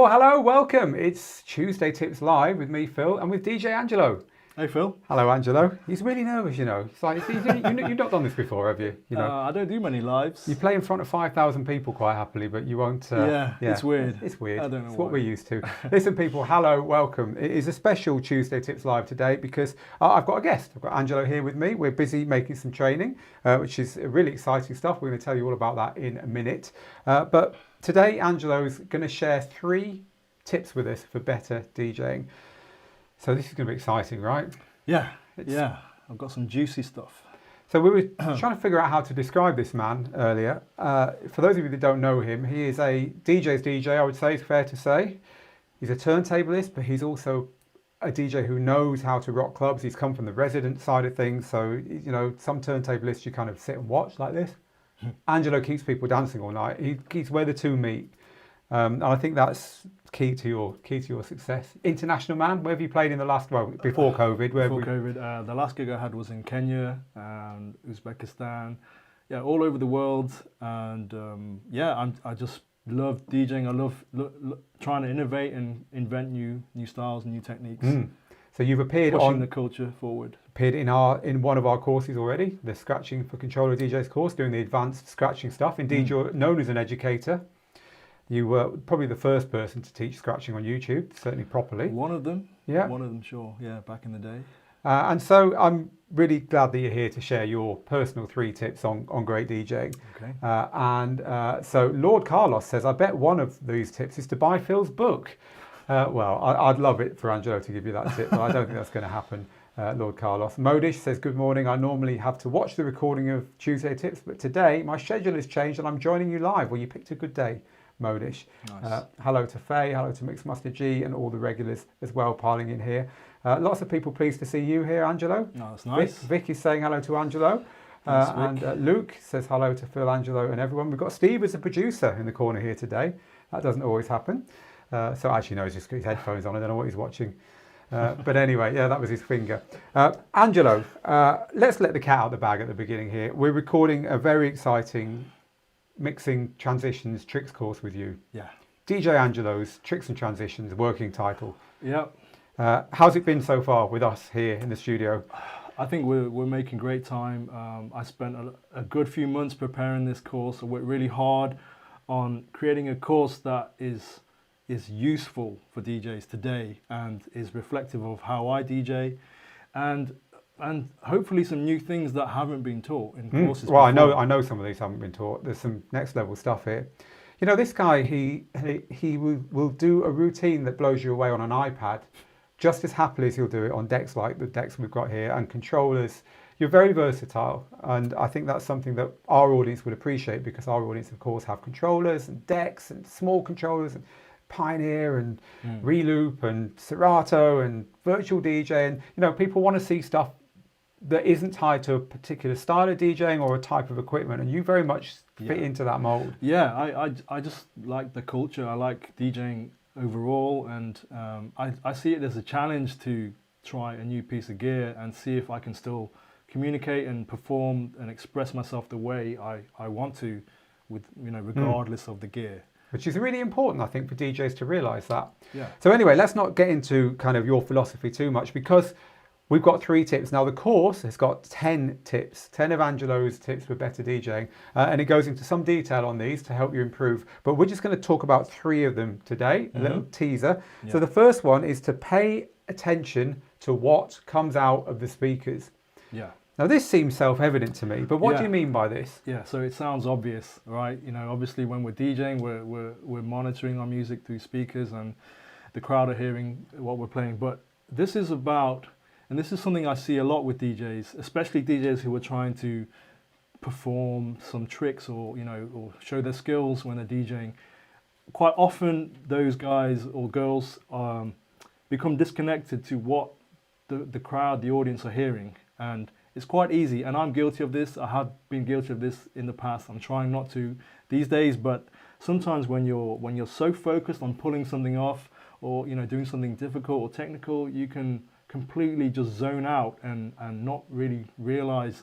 Well, hello, welcome. It's Tuesday Tips Live with me, Phil, and with DJ Angelo. Hey, Phil. Hello, Angelo. He's really nervous, you know. It's like, you've not done this before, have you? You know, I don't do many lives. you play in front of 5,000 people quite happily, but you won't. Yeah, it's weird. It's weird. I don't know It's why. what we're used to. Listen, people, hello, welcome. It is a special Tuesday Tips Live today because I've got a guest. I've got Angelo here with me. We're busy making some training, which is really exciting stuff. We're going to tell you all about that in a minute. But today, Angelo's going to share 3 tips with us for better DJing. So this is going to be exciting, right? Yeah, I've got some juicy stuff. So we were trying to figure out how to describe this man earlier. For those of you that don't know him, he is a DJ's DJ, I would say, it's fair to say. He's a turntablist, but he's also a DJ who knows how to rock clubs. He's come from the resident side of things. So, you know, some turntablists you kind of sit and watch like this. Angelo keeps people dancing all night. He's where the two meet. And I think that's key to your success. International man, where have you played in the last, before COVID? The last gig I had was in Kenya and Uzbekistan, all over the world. And I just love DJing. I love trying to innovate and invent new styles and new techniques. So you've appeared pushing the culture forward. Appeared in one of our courses already, the Scratching for Controller DJs course, doing the advanced scratching stuff. Indeed, you're known as an educator. You were probably the first person to teach scratching on YouTube, certainly properly. One of them. Yeah. One of them, sure. Yeah, back in the day. And so I'm really glad that you're here to share your personal 3 tips on great DJing. Okay. So Lord Carlos says, I bet one of these tips is to buy Phil's book. I'd love it for Angelo to give you that tip, but I don't think that's going to happen, Lord Carlos. Modish says, good morning. I normally have to watch the recording of Tuesday Tips, but today my schedule has changed and I'm joining you live. Well, you picked a good day. Modish. Nice. Hello to Faye, hello to Mixmaster G and all the regulars as well piling in here. Lots of people pleased to see you here, Angelo. Oh, that's nice. Vic is saying hello to Angelo. Luke says hello to Phil, Angelo and everyone. We've got Steve as a producer in the corner here today. That doesn't always happen. So actually no, he's just got his headphones on. I don't know what he's watching. But anyway, that was his finger. Angelo, let's let the cat out of the bag at the beginning here. We're recording a very exciting mixing transitions tricks course with you. Yeah. DJ Angelo's Tricks and Transitions working title. Yep. How's it been so far with us here in the studio? I think we're making great time. I spent a good few months preparing this course. I worked really hard on creating a course that is useful for DJs today and is reflective of how I DJ and hopefully some new things that haven't been taught in courses Well, before. I know some of these haven't been taught. There's some next level stuff here. You know, this guy, he will do a routine that blows you away on an iPad just as happily as he'll do it on decks like the decks we've got here and controllers. You're very versatile, and I think that's something that our audience would appreciate because our audience, of course, have controllers and decks and small controllers and Pioneer and Reloop and Serato and virtual DJ, and you know, people want to see stuff that isn't tied to a particular style of DJing or a type of equipment, and you very much fit into that mold. Yeah, I just like the culture. I like DJing overall, and I see it as a challenge to try a new piece of gear and see if I can still communicate and perform and express myself the way I want to, with regardless of the gear. Which is really important, I think, for DJs to realise that. Yeah. So anyway, let's not get into kind of your philosophy too much because we've got 3 tips. Now the course has got 10 tips, 10 of Angelo's tips for better DJing. And it goes into some detail on these to help you improve. But we're just going to talk about 3 of them today, a little teaser. Yeah. So the first one is to pay attention to what comes out of the speakers. Yeah. Now this seems self-evident to me, but what do you mean by this? Yeah, so it sounds obvious, right? You know, obviously when we're DJing, we're monitoring our music through speakers and the crowd are hearing what we're playing. But this is about, and this is something I see a lot with DJs, especially DJs who are trying to perform some tricks or show their skills when they're DJing. Quite often those guys or girls become disconnected to what the crowd, the audience are hearing. And it's quite easy, and I'm guilty of this. I have been guilty of this in the past. I'm trying not to these days, but sometimes when you're so focused on pulling something off or doing something difficult or technical, you can completely just zone out and not really realize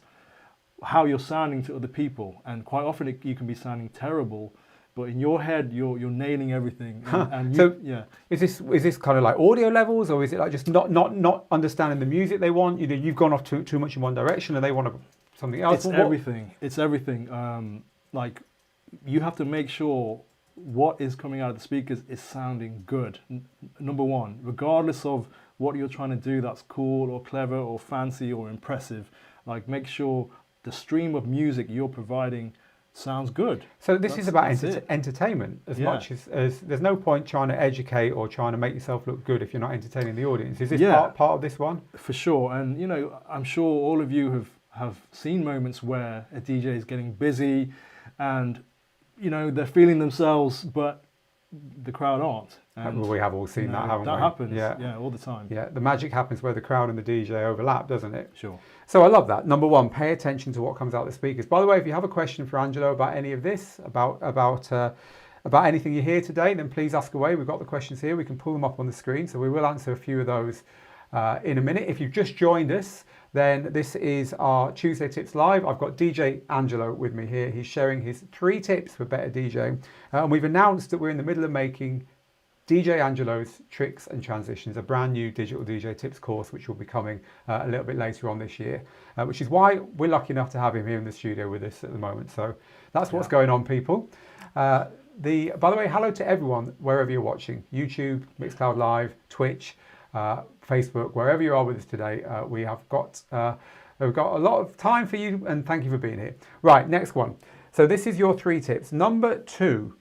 how you're sounding to other people. And quite often you can be sounding terrible but in your head, you're nailing everything. And So yeah. is this kind of like audio levels, or is it like just not understanding the music they want? You know, you've gone off too much in one direction, and they want something else. It's everything. It's everything. Like, you have to make sure what is coming out of the speakers is sounding good. Number one, regardless of what you're trying to do that's cool or clever or fancy or impressive, like, make sure the stream of music you're providing sounds good. So this is about entertainment as Yeah. much as there's no point trying to educate or trying to make yourself look good if you're not entertaining the audience. Is this Yeah. part of this one? For sure. And, you know, I'm sure all of you have seen moments where a DJ is getting busy and, you know, they're feeling themselves, but the crowd aren't. And, We have all seen you know, that, haven't we? that happens. Yeah. Yeah, all the time. Yeah, the magic happens where the crowd and the DJ overlap, doesn't it? Sure. So I love that. Number one, pay attention to what comes out the speakers. By the way, if you have a question for Angelo about any of this, about anything you hear today, then please ask away. We've got the questions here. We can pull them up on the screen. So we will answer a few of those in a minute. If you've just joined us, then this is our Tuesday Tips Live. I've got DJ Angelo with me here. He's sharing his 3 tips for better DJing. And we've announced that we're in the middle of making DJ Angelo's Tricks and Transitions, a brand new digital DJ tips course, which will be coming a little bit later on this year, which is why we're lucky enough to have him here in the studio with us at the moment. So that's what's going on, people. By the way, hello to everyone, wherever you're watching, YouTube, Mixcloud Live, Twitch, Facebook, wherever you are with us today. We've got a lot of time for you, and thank you for being here. Right, next one. So this is your 3 tips. Number 2.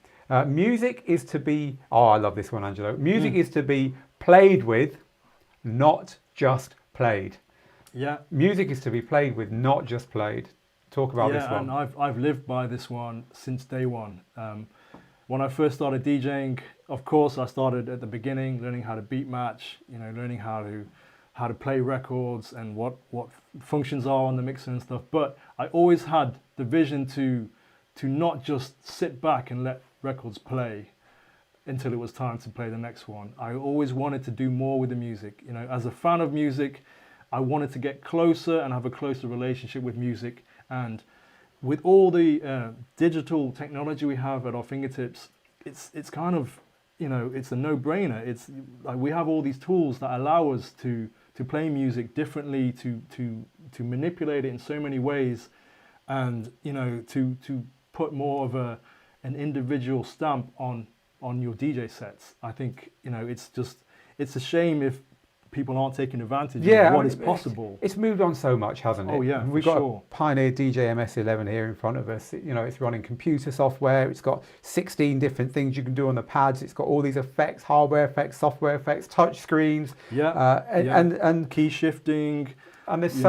Music is to be, I love this one, Angelo. Music is to be played with, not just played. Yeah. Music is to be played with, not just played. Talk about this one. Yeah, and I've lived by this one since day one. When I first started DJing, of course, I started at the beginning, learning how to beat match, you know, learning how to play records and what functions are on the mixer and stuff. But I always had the vision to not just sit back and let records play until it was time to play the next one. I always wanted to do more with the music. You know, as a fan of music, I wanted to get closer and have a closer relationship with music. And with all the digital technology we have at our fingertips, it's kind of, you know, it's a no-brainer. It's like we have all these tools that allow us to play music differently, to manipulate it in so many ways, and, you know, to put more of an individual stamp on your DJ sets. I think, you know, it's a shame if people aren't taking advantage of what is possible. It's moved on so much, hasn't it? Oh yeah, we've got a Pioneer DJ MS11 here in front of us. You know, it's running computer software. It's got 16 different things you can do on the pads. It's got all these effects, hardware effects, software effects, touch screens. And key shifting. And there's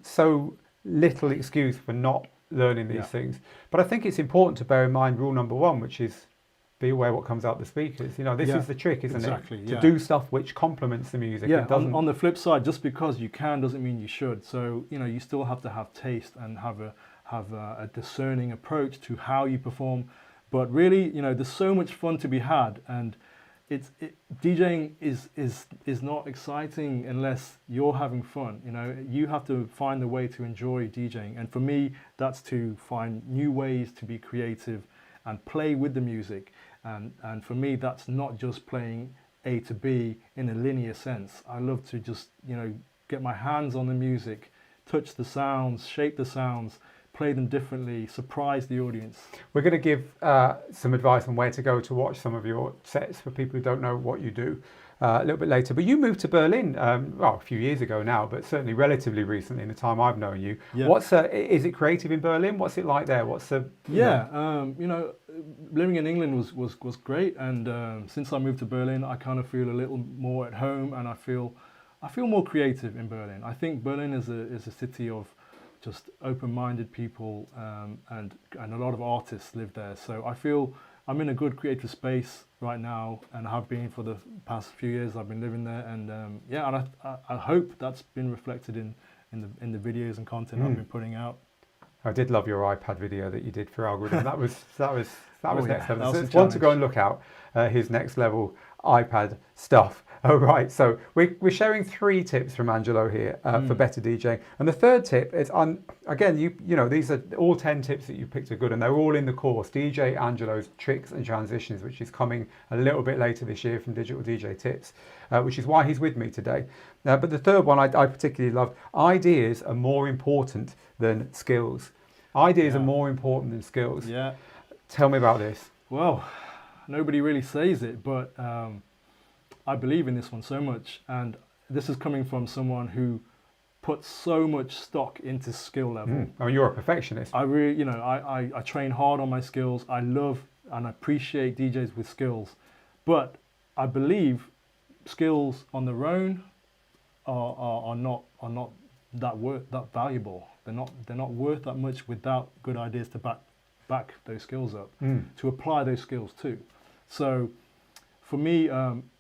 so little excuse for not learning these things. But I think it's important to bear in mind rule number 1, which is be aware what comes out the speakers. You know, this is the trick, isn't it? To do stuff which complements the music. Yeah, it doesn't... on the flip side, just because you can doesn't mean you should. So, you know, you still have to have taste and have a discerning approach to how you perform. But really, you know, there's so much fun to be had, and DJing is not exciting unless you're having fun. You know, you have to find a way to enjoy DJing, and for me, that's to find new ways to be creative and play with the music. And for me, that's not just playing A to B in a linear sense. I love to just, you know, get my hands on the music, touch the sounds, shape the sounds, play them differently, surprise the audience. We're going to give some advice on where to go to watch some of your sets for people who don't know what you do a little bit later. But you moved to Berlin, a few years ago now, but certainly relatively recently in the time I've known you. Yeah. Is it creative in Berlin? What's it like there? You know, living in England was great, and since I moved to Berlin, I kind of feel a little more at home, and I feel more creative in Berlin. I think Berlin is a city of just open-minded people, and a lot of artists live there. So I feel I'm in a good creative space right now, and have been for the past few years. I've been living there, and and I hope that's been reflected in the videos and content I've been putting out. I did love your iPad video that you did for Algorithm. That was next level. So it's one to go and look out. His next level iPad stuff. Oh, right. So we're sharing 3 tips from Angelo here for better DJing. And the third tip is, again, you know, these are all 10 tips that you picked are good, and they're all in the course, DJ Angelo's Tricks and Transitions, which is coming a little bit later this year from Digital DJ Tips, which is why he's with me today. But the third one I particularly loved. Ideas are more important than skills. Ideas are more important than skills. Yeah. Tell me about this. Well, nobody really says it, but I believe in this one so much, and this is coming from someone who puts so much stock into skill level. I mean, you're a perfectionist. I really, you know, I train hard on my skills. I love and appreciate DJs with skills, but I believe skills on their own are not that valuable. They're not worth that much without good ideas to back those skills up, to apply those skills to. So for me,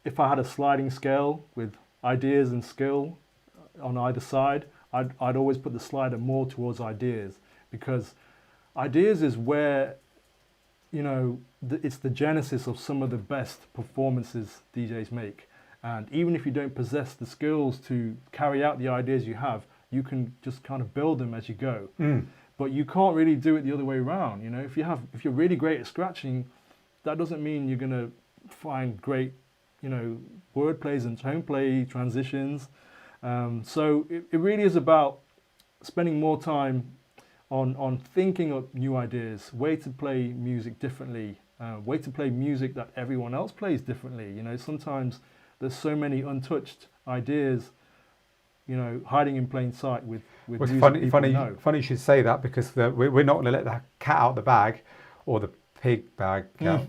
if I had a sliding scale with ideas and skill on either side, I'd always put the slider more towards ideas, because ideas is where, you know, it's the genesis of some of the best performances DJs make. And even if you don't possess the skills to carry out the ideas you have, you can just kind of build them as you go. But you can't really do it the other way around. You know, if you're really great at scratching, that doesn't mean you're gonna find great, you know, word plays and tone play transitions. So it really is about spending more time on thinking of new ideas, way to play music differently, way to play music that everyone else plays differently. You know, sometimes there's so many untouched ideas, you know, hiding in plain sight with music funny you should say that, because we're not going to let the cat out the bag, or the pig bag out.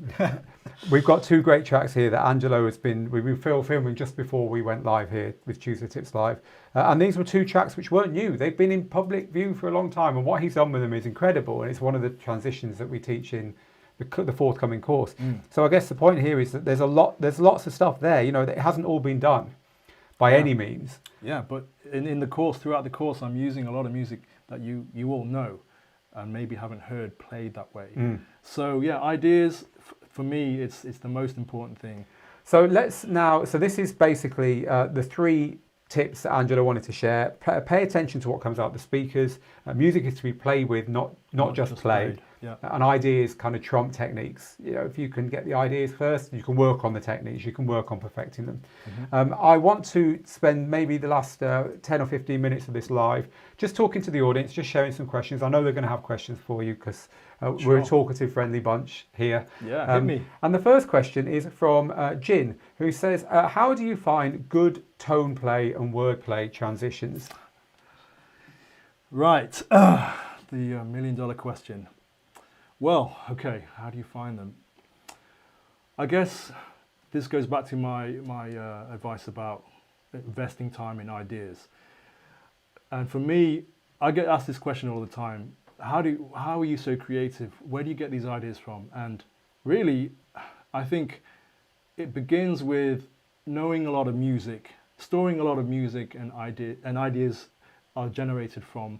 We've got 2 great tracks here that Angelo we've been filming just before we went live here with Tuesday Tips Live, and these were 2 tracks which weren't new. They've been in public view for a long time, and what he's done with them is incredible, and it's one of the transitions that we teach in the forthcoming course. So I guess the point here is that there's lots of stuff there, you know, that hasn't all been done by any means. Yeah, but in the course, throughout the course, I'm using a lot of music that you all know and maybe haven't heard played that way. So yeah, ideas, for me, it's the most important thing. So this is basically the 3 tips that Angelo wanted to share. Pay attention to what comes out the speakers. Music is to be played with, not just played. Yeah. And ideas kind of trump techniques. You know, if you can get the ideas first, you can work on the techniques, you can work on perfecting them. I want to spend maybe the last 10 or 15 minutes of this live just talking to the audience, just sharing some questions. I know they're going to have questions for you, because we're a talkative, friendly bunch here. Yeah, hit me. And the first question is from Jin, who says, how do you find good tone play and wordplay transitions? Right, the $1 million question. Well, okay, how do you find them? I guess this goes back to my advice about investing time in ideas. And for me, I get asked this question all the time. How are you so creative? Where do you get these ideas from? And really, I think it begins with knowing a lot of music, storing a lot of music, and ideas are generated from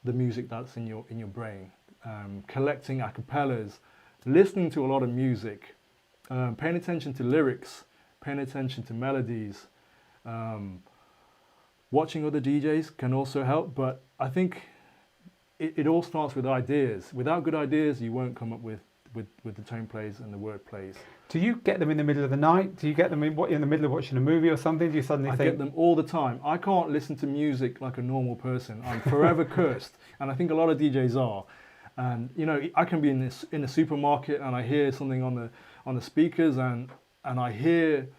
the music that's in your brain. Collecting acapellas, listening to a lot of music, paying attention to lyrics, paying attention to melodies. Watching other DJs can also help, but I think it all starts with ideas. Without good ideas, you won't come up with the tone plays and the word plays. Do you get them in the middle of the night? Do you get them in the middle of watching a movie or something? Do you suddenly think? I get them all the time. I can't listen to music like a normal person. I'm forever cursed, and I think a lot of DJs are. And you know, I can be in a supermarket and I hear something on the speakers, and I hear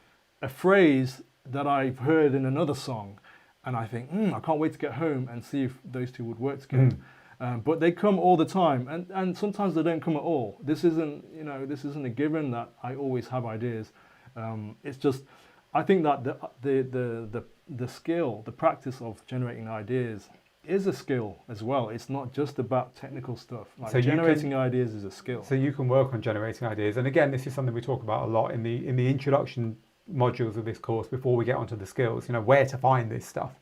a phrase that I've heard in another song, and I think, I can't wait to get home and see if those two would work together. But they come all the time, and sometimes they don't come at all. This isn't a given that I always have ideas. It's just, I think that the skill, the practice of generating ideas is a skill as well. It's not just about technical stuff. Like, so generating ideas is a skill. So you can work on generating ideas. And again, this is something we talk about a lot in the introduction modules of this course before we get onto the skills, you know, where to find this stuff.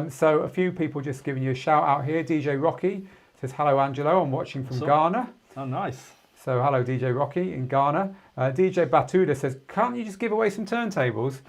So a few people just giving you a shout out here. DJ Rocky says, hello Angelo, I'm watching from Ghana. Oh, nice. So hello DJ Rocky in Ghana. DJ Batuda says, can't you just give away some turntables?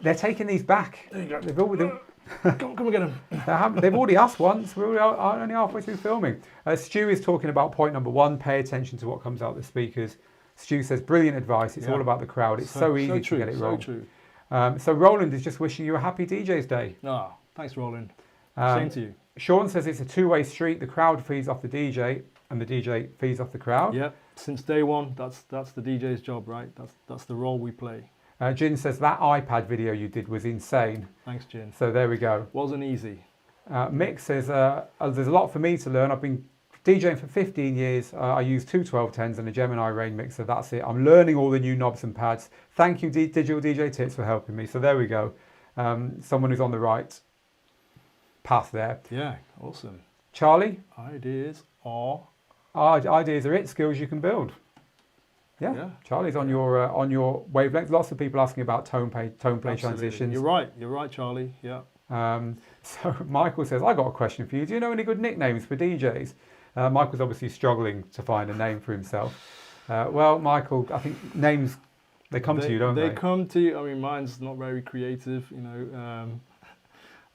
They're taking these back. There you go. Come and get them. They've already asked once. We're only halfway through filming. Stu is talking about point number 1. Pay attention to what comes out the speakers. Stu says, brilliant advice. It's all about the crowd. It's so easy to get it wrong. So true. So Roland is just wishing you a happy DJ's Day. Oh, thanks, Roland. Same to you. Sean says it's a two-way street. The crowd feeds off the DJ, and the DJ feeds off the crowd. Yeah, since day one, that's the DJ's job, right? That's the role we play. Jin says that iPad video you did was insane. Thanks, Jin. So there we go. Wasn't easy. Mick says there's a lot for me to learn. I've been DJing for 15 years. I use 2 1210s and a Gemini Rain mixer. That's it. I'm learning all the new knobs and pads. Thank you, Digital DJ Tits, for helping me. So there we go. Someone who's on the right path there. Yeah, awesome. Charlie? Ideas are it. Skills you can build. Yeah. Charlie's on your wavelength. Lots of people asking about tone play transitions. You're right, Charlie. Yeah. So Michael says, I got a question for you. Do you know any good nicknames for DJs? Michael's obviously struggling to find a name for himself. Well, Michael, I think names, they come to you, don't they? They come to you. I mean, mine's not very creative,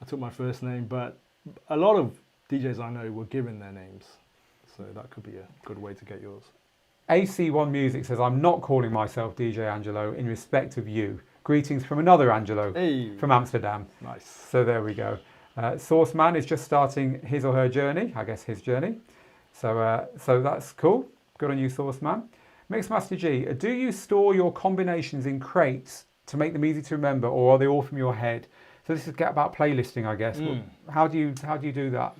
I took my first name, but a lot of DJs I know were given their names. So that could be a good way to get yours. AC1 Music says, I'm not calling myself DJ Angelo in respect of you. Greetings from another Angelo from Amsterdam. Nice. So there we go. Sourceman is just starting his or her journey, I guess his journey. So that's cool. Good on you, Sourceman. Mixmaster G, do you store your combinations in crates to make them easy to remember, or are they all from your head? So this is about playlisting, I guess. How do you do that?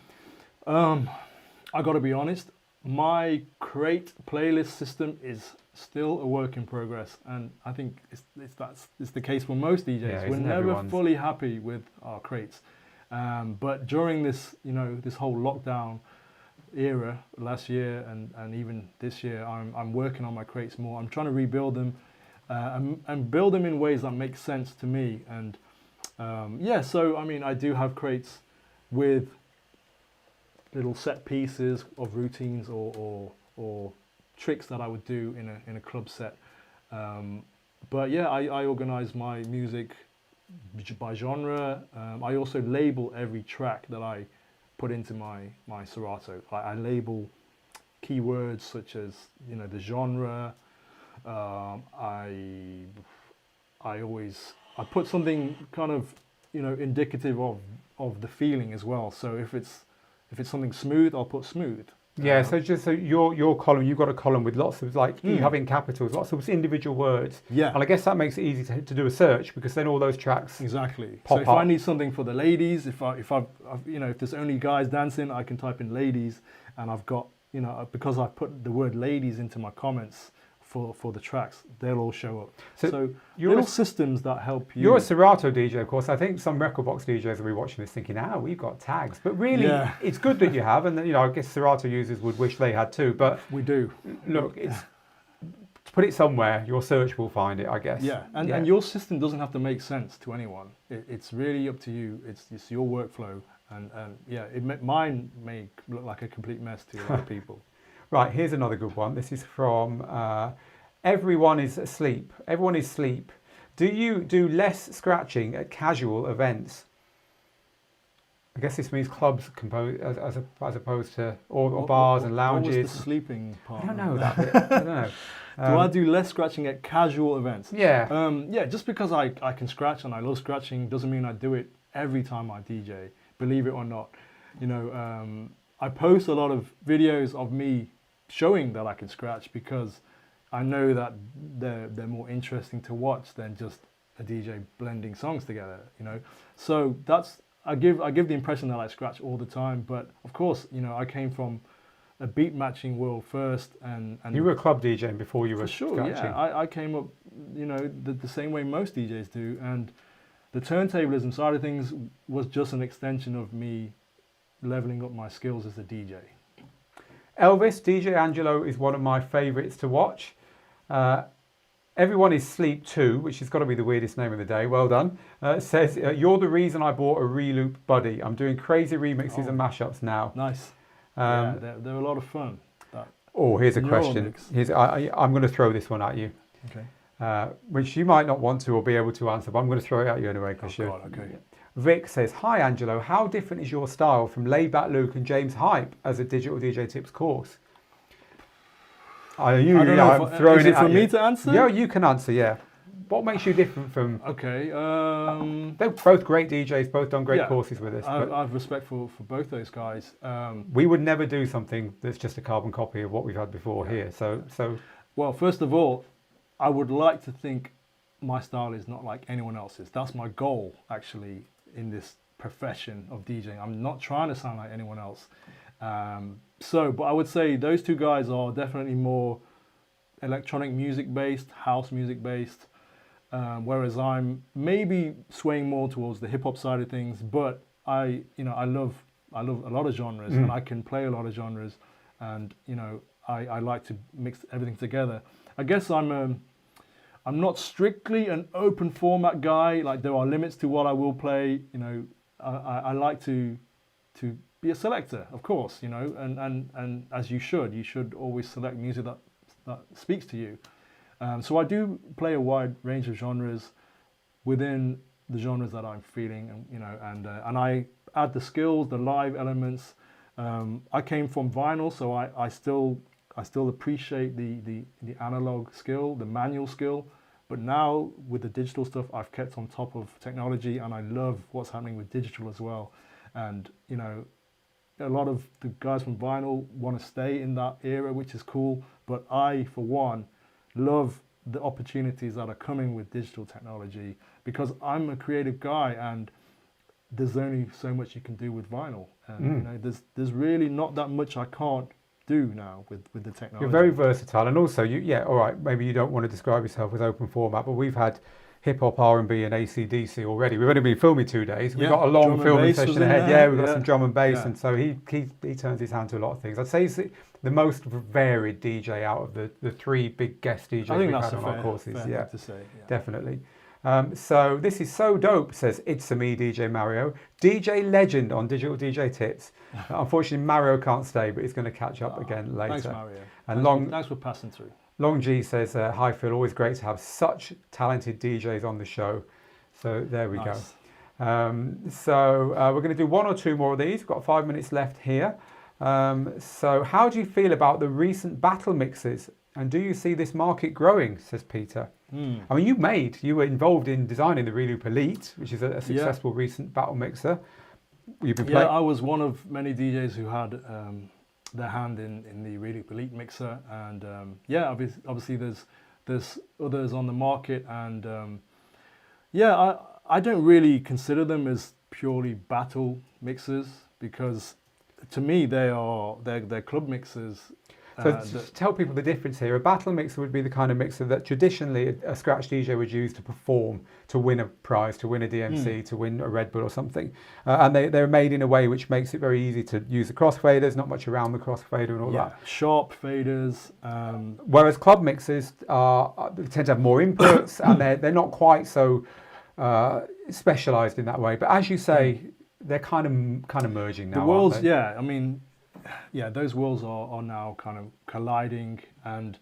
I got to be honest. My crate playlist system is still a work in progress, and I think it's the case for most DJs. Yeah, we're never fully happy with our crates, but during this this whole lockdown era last year and even this year, I'm working on my crates more. I'm trying to rebuild them and build them in ways that make sense to me. And so I mean, I do have crates with little set pieces of routines or tricks that I would do in a club set. But yeah, I organize my music by genre. I also label every track that I put into my Serato. I label keywords such as the genre. I put something kind of indicative of the feeling as well. So if it's something smooth, I'll put smooth. Yeah, so your column, you've got a column with lots of you have in capitals, lots of individual words. Yeah. And I guess that makes it easy to do a search, because then all those tracks exactly. pop so if up. I need something for the ladies, if there's only guys dancing, I can type in ladies, and I've got because I put the word ladies into my comments for the tracks, they'll all show up. So little systems that help you. You're a Serato DJ, of course. I think some record box DJs will be watching this thinking, we've got tags. But really, it's good that you have. And, I guess Serato users would wish they had too. But we do. Look, to put it somewhere, your search will find it, I guess. Yeah, and your system doesn't have to make sense to anyone. It's really up to you. It's your workflow. And mine may look like a complete mess to a lot of people. Right, here's another good one. This is from Everyone is Asleep. Everyone is Sleep. Do you do less scratching at casual events? I guess this means clubs as opposed to or bars and lounges. What was the sleeping part? I don't know that bit. I don't know. Do I do less scratching at casual events? Yeah. Just because I can scratch and I love scratching doesn't mean I do it every time I DJ. Believe it or not, I post a lot of videos of me showing that I can scratch because I know that they're more interesting to watch than just a DJ blending songs together. So I give the impression that I scratch all the time, but of course, I came from a beat matching world first, and you were a club DJing before you were scratching. Yeah, I came up, the same way most DJs do, and the turntablism side of things was just an extension of me leveling up my skills as a DJ. Elvis, DJ Angelo is one of my favourites to watch. Everyone is Sleep Too, which has got to be the weirdest name of the day. Well done. Says, you're the reason I bought a Reloop Buddy. I'm doing crazy remixes and mashups now. Nice. They're a lot of fun. Here's a question. I'm going to throw this one at you. Okay. Which you might not want to or be able to answer, but I'm going to throw it at you anyway. Oh, God, okay. Vic says, "Hi Angelo, how different is your style from Laidback Luke and James Hype as a digital DJ tips course?" I don't know. I'm throwing is it it for at me you. to answer? Yeah, you can answer. Yeah, what makes you different from? Okay. They're both great DJs, both done great Yeah, courses with us. I But have respect for both those guys. we would never do something that's just a carbon copy of what we've had before Yeah. here. So Well, first of all, I would like to think my style is not like anyone else's. That's my goal, actually, in this profession of DJing. I'm not trying to sound like anyone else. But I would say those two guys are definitely more electronic music based, house music based, whereas I'm maybe swaying more towards the hip hop side of things. But I love a lot of genres, and I can play a lot of genres, and I like to mix everything together. I guess I'm not strictly an open format guy. Like, there are limits to what I will play. I like to be a selector, of course. And as you should always select music that speaks to you. So I do play a wide range of genres within the genres that I'm feeling, and I add the skills, the live elements. I came from vinyl, so I still appreciate the analog skill, the manual skill. But now with the digital stuff, I've kept on top of technology, and I love what's happening with digital as well. And a lot of the guys from vinyl want to stay in that era, which is cool. But I, for one, love the opportunities that are coming with digital technology, because I'm a creative guy, and there's only so much you can do with vinyl. And there's really not that much I can't do now with the technology. you're very versatile, and also all right, maybe you don't want to describe yourself as open format, but we've had hip hop, R&B, and AC/DC already. We've only been filming 2 days. We've got a long filming session ahead. Yeah, we've got some drum and bass, and so he turns his hand to a lot of things. I'd say he's the most varied DJ out of the three big guest DJs we've had on our courses. Fair to say, definitely. So this is so dope, says It's a Me DJ Mario, DJ legend on Digital DJ Tips. Unfortunately, Mario can't stay, but he's going to catch up again later. Thanks, Mario. And thanks for passing through. Long G says, "Hi Phil, always great to have such talented DJs on the show." So there we go. We're going to do one or two more of these. We've got 5 minutes left here. So how do you feel about the recent battle mixes, and do you see this market growing, says Peter? I mean, you were involved in designing the Reloop Elite, which is a successful recent battle mixer. You've been playing. I was one of many DJs who had their hand in the Reloop Elite mixer, and obviously there's others on the market, and I don't really consider them as purely battle mixers, because to me they're club mixers. So to tell people the difference here, a battle mixer would be the kind of mixer that traditionally a scratch DJ would use to perform, to win a prize, to win a DMC, to win a Red Bull or something. And they're made in a way which makes it very easy to use the crossfaders, not much around the crossfader and all that. Sharp faders. Whereas club mixers tend to have more inputs, and they're not quite so specialised in that way. But as you say, they're kind of merging now. The worlds, aren't they? I mean, those worlds are now kind of colliding, and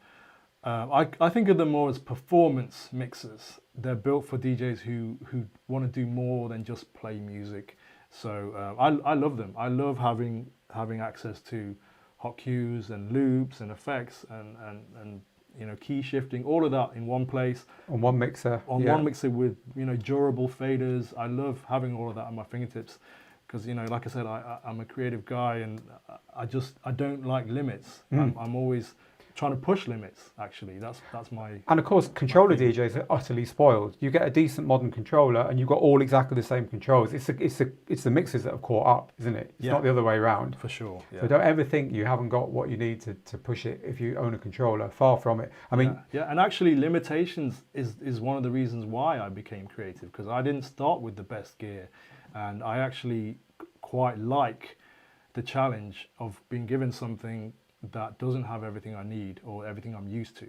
I think of them more as performance mixers. They're built for DJs who want to do more than just play music. So I love them. I love having access to hot cues and loops and effects and key shifting, all of that in one place. On one mixer. One mixer with durable faders. I love having all of that at my fingertips. Because like I said, I'm a creative guy, and I don't like limits. I'm always trying to push limits. Actually, that's my. And of course, controller DJs are utterly spoiled. You get a decent modern controller, and you've got all exactly the same controls. It's the mixers that have caught up, isn't it? It's not the other way around. For sure. Yeah. So don't ever think you haven't got what you need to push it if you own a controller. Far from it. I mean, and actually, limitations is one of the reasons why I became creative, because I didn't start with the best gear. And I actually quite like the challenge of being given something that doesn't have everything I need or everything I'm used to.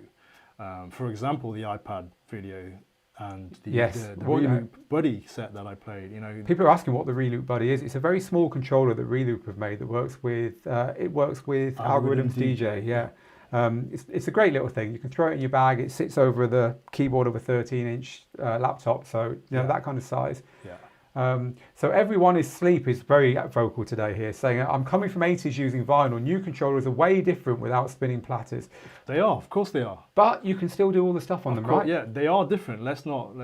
For example, the iPad video and the Reloop Buddy set that I played. People are asking what the Reloop Buddy is. It's a very small controller that Reloop have made that works with Algorithms DJ. It's a great little thing. You can throw it in your bag. It sits over the keyboard of a 13-inch laptop, so that kind of size. Yeah. So everyone is sleep is very vocal today here, saying I'm coming from 80s using vinyl. New controllers are way different without spinning platters. They are, of course they are. But you can still do all the stuff on them, right? Yeah, they are different. Let's not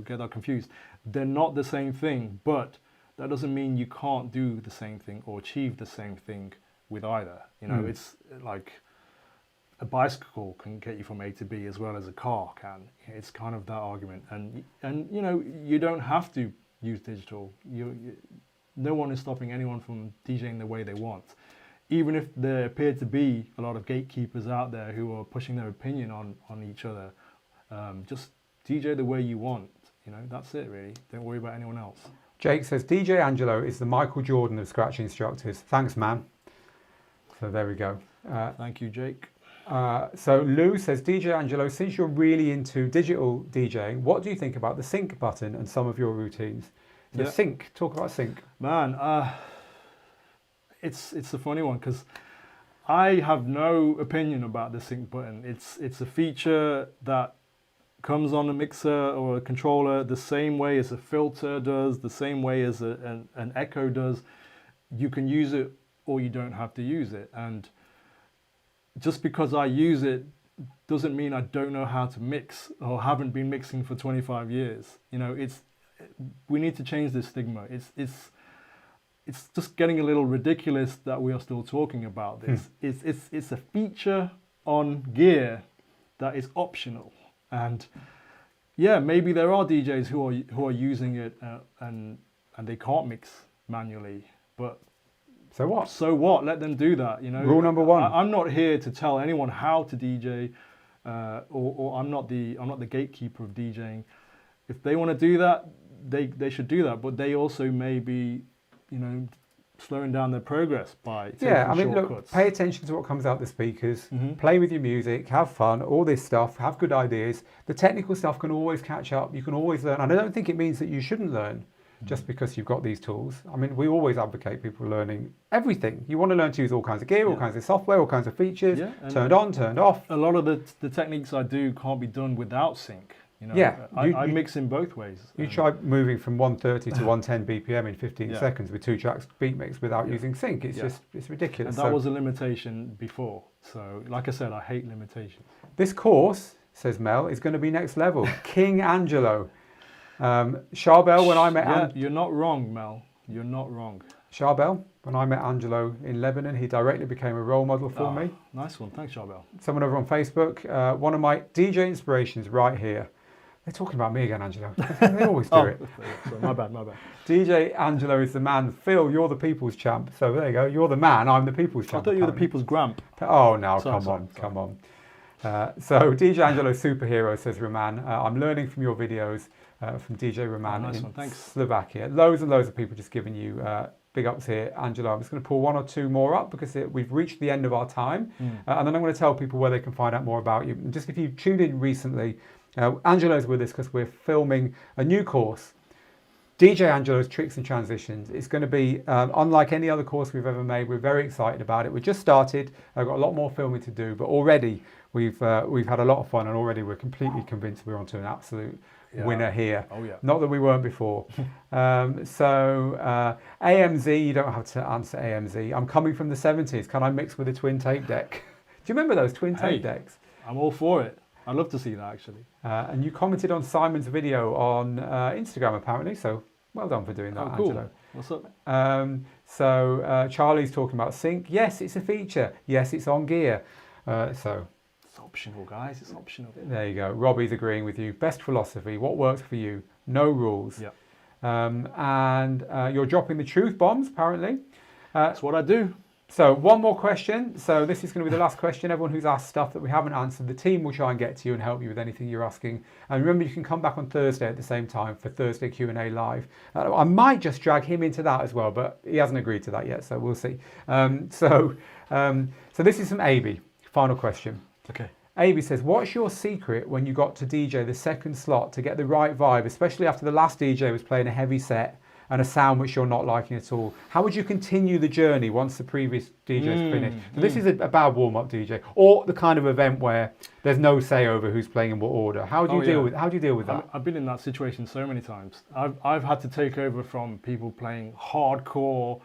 get that confused. They're not the same thing, but that doesn't mean you can't do the same thing or achieve the same thing with either. It's like a bicycle can get you from A to B as well as a car can. It's kind of that argument, and you don't have to use digital. No one is stopping anyone from DJing the way they want, even if there appear to be a lot of gatekeepers out there who are pushing their opinion on each other. Just DJ the way you want. That's it really. Don't worry about anyone else. Jake says DJ Angelo is the Michael Jordan of scratch instructors. Thanks, man. So there we go. Thank you, Jake. So Lou says, DJ Angelo, since you're really into digital DJing, what do you think about the sync button and some of your routines? Sync, talk about sync. Man, it's a funny one because I have no opinion about the sync button. It's a feature that comes on a mixer or a controller the same way as a filter does, the same way as an echo does. You can use it or you don't have to use it. And just because I use it doesn't mean I don't know how to mix or haven't been mixing for 25 years. We need to change this stigma. It's just getting a little ridiculous that we are still talking about this. It's a feature on gear that is optional. And yeah, maybe there are DJs who are using it and they can't mix manually, but so what? So what? Let them do that. Rule number one. I'm not here to tell anyone how to DJ, or I'm not the gatekeeper of DJing. If they want to do that, they should do that. But they also may be, slowing down their progress by taking shortcuts. Look, pay attention to what comes out the speakers. Play with your music, have fun, all this stuff, have good ideas. The technical stuff can always catch up. You can always learn. And I don't think it means that you shouldn't learn just because you've got these tools. I mean, we always advocate people learning everything. You want to learn to use all kinds of gear, all kinds of software, all kinds of features, turned on, turned off. A lot of the techniques I do can't be done without sync. I mix in both ways. You try moving from 130 to 110 BPM in 15 seconds with 2 tracks beat mix without using sync. It's just, it's ridiculous. And that was a limitation before. So, like I said, I hate limitations. This course, says Mel, is going to be next level. King Angelo. Charbel, when I met... you're not wrong, Mel. You're not wrong. Charbel, when I met Angelo in Lebanon, he directly became a role model for me. Nice one. Thanks, Charbel. Someone over on Facebook. One of my DJ inspirations right here. They're talking about me again, Angelo. They always do it. Sorry, my bad. DJ Angelo is the man. Phil, you're the people's champ. So there you go. You're the man. I'm the people's champ. I thought you were the people's gramp. Oh, no, come on. So DJ Angelo Superhero, says Roman. I'm learning from your videos from DJ Roman in Slovakia. Loads and loads of people just giving you big ups here. Angelo, I'm just going to pull one or two more up because we've reached the end of our time. And then I'm going to tell people where they can find out more about you. And just if you tuned in recently, Angelo's with us because we're filming a new course, DJ Angelo's Tricks and Transitions. It's going to be unlike any other course we've ever made. We're very excited about it. We just started. I've got a lot more filming to do, but already we've had a lot of fun, and already we're completely convinced we're onto an absolute winner here. Oh yeah. Not that we weren't before. AMZ, you don't have to answer AMZ. I'm coming from the 70s. Can I mix with a twin tape deck? Do you remember those twin tape decks? I'm all for it. I'd love to see that, actually. And you commented on Simon's video on Instagram, apparently. So well done for doing that, Angelo. What's up? So Charlie's talking about sync. Yes, it's a feature. Yes, it's on gear. So it's optional, guys. It's optional. There you go. Robbie's agreeing with you. Best philosophy. What works for you? No rules. Yeah. And you're dropping the truth bombs, apparently. That's what I do. So one more question. So this is going to be the last question. Everyone who's asked stuff that we haven't answered, the team will try and get to you and help you with anything you're asking. And remember, you can come back on Thursday at the same time for Thursday Q&A live. I might just drag him into that as well, but he hasn't agreed to that yet, so we'll see. So this is from AB. Final question. Okay. AB says, what's your secret when you got to DJ the second slot to get the right vibe, especially after the last DJ was playing a heavy set? and a sound which you're not liking at all, how would you continue the journey once the previous DJ's finished? So this is a bad warm-up DJ, or the kind of event where there's no say over who's playing in what order. How do you deal with that? I've been in that situation so many times. I've had to take over from people playing hardcore,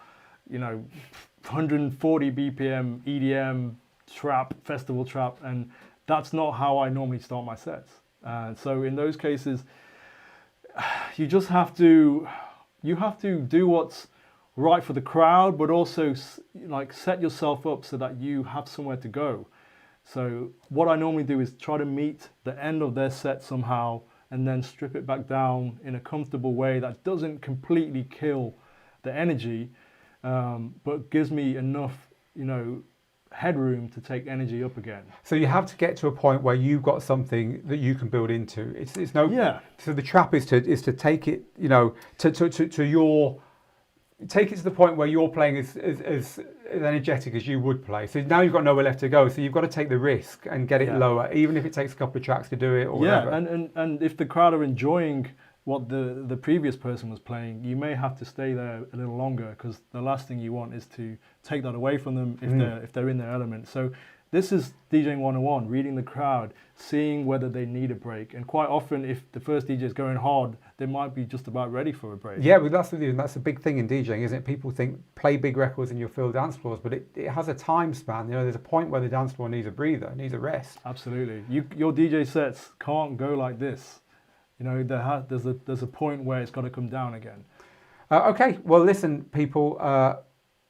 140 BPM EDM trap, festival trap, and that's not how I normally start my sets. So in those cases, you just have to do what's right for the crowd, but also like set yourself up so that you have somewhere to go. So what I normally do is try to meet the end of their set somehow, and then strip it back down in a comfortable way that doesn't completely kill the energy, but gives me enough, headroom to take energy up again. So you have to get to a point where you've got something that you can build into. It's no. Yeah. So the trap is to take it, take it to the point where you're playing as energetic as you would play. So now you've got nowhere left to go. So you've got to take the risk and get it lower, even if it takes a couple of tracks to do it or whatever. And if the crowd are enjoying what the previous person was playing, you may have to stay there a little longer, because the last thing you want is to take that away from them if they're in their element. So this is DJing 101, reading the crowd, seeing whether they need a break. And quite often, if the first DJ is going hard, they might be just about ready for a break. Yeah, but that's a big thing in DJing, isn't it? People think play big records and you'll fill dance floors, but it has a time span. There's a point where the dance floor needs a breather, needs a rest. Absolutely. Your DJ sets can't go like this. There's a point where it's got to come down again. Okay, well, listen, people.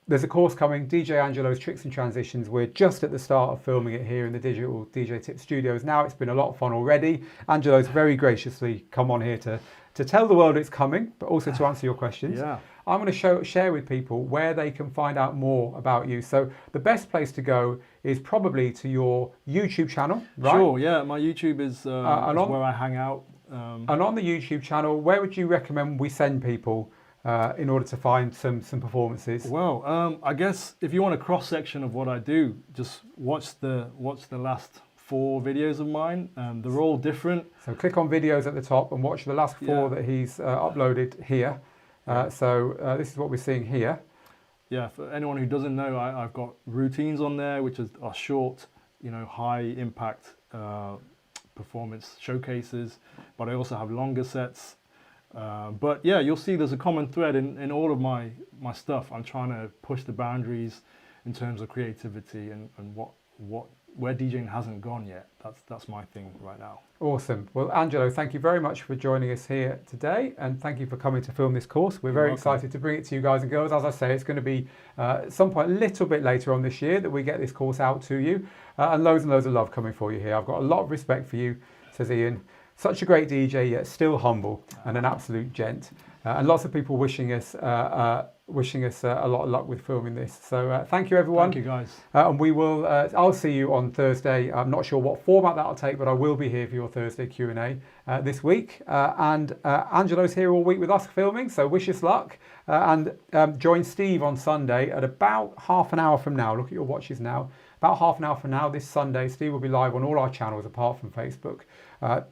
There's a course coming, DJ Angelo's Tricks and Transitions. We're just at the start of filming it here in the Digital DJ Tip Studios now. It's been a lot of fun already. Angelo's very graciously come on here to tell the world it's coming, but also to answer your questions. Yeah. I'm going to share with people where they can find out more about you. So the best place to go is probably to your YouTube channel, right? Sure, yeah. My YouTube is where I hang out. And on the YouTube channel, where would you recommend we send people in order to find some performances? Well, I guess if you want a cross section of what I do, just watch the last 4 videos of mine. They're all different. So click on videos at the top and watch the last 4 that he's uploaded here. So this is what we're seeing here. Yeah, for anyone who doesn't know, I've got routines on there, which are short, high impact performance showcases, but I also have longer sets. But yeah, you'll see there's a common thread in all of my stuff. I'm trying to push the boundaries in terms of creativity and where DJing hasn't gone yet. That's my thing right now. Awesome. Well, Angelo, thank you very much for joining us here today, and thank you for coming to film this course. We're very excited to bring it to you guys and girls. As I say, it's going to be at some point a little bit later on this year that we get this course out to you, and loads of love coming for you here. I've got a lot of respect for you, says Ian. Such a great DJ, yet still humble and an absolute gent. And lots of people wishing us a lot of luck with filming this. So thank you, everyone. Thank you, guys. And we will. I'll see you on Thursday. I'm not sure what format that'll take, but I will be here for your Thursday Q&A this week. And Angelo's here all week with us filming. So wish us luck. And join Steve on Sunday at about half an hour from now. Look at your watches now. About half an hour from now, this Sunday, Steve will be live on all our channels apart from Facebook,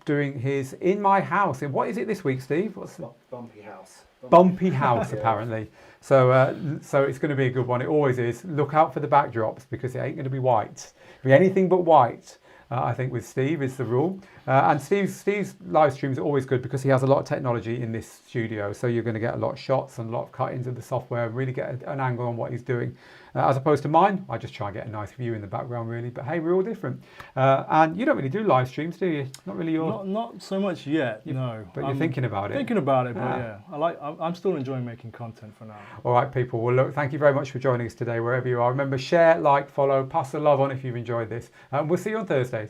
doing his In My House. And what is it this week, Steve? What's the Bumpy House. Bumpy House, apparently. So it's going to be a good one. It always is. Look out for the backdrops because it ain't going to be white. It'll be anything but white. I think with Steve is the rule. And Steve's live streams are always good because he has a lot of technology in this studio. So you're going to get a lot of shots and a lot of cut-ins of the software and really get an angle on what he's doing. As opposed to mine, I just try and get a nice view in the background, really. But hey, we're all different. And you don't really do live streams, do you? Not really your... Not so much yet, no. But you're thinking about it. Thinking about it, but yeah. I'm still enjoying making content for now. All right, people. Well, look, thank you very much for joining us today, wherever you are. Remember, share, like, follow, pass the love on if you've enjoyed this. And we'll see you on Thursday.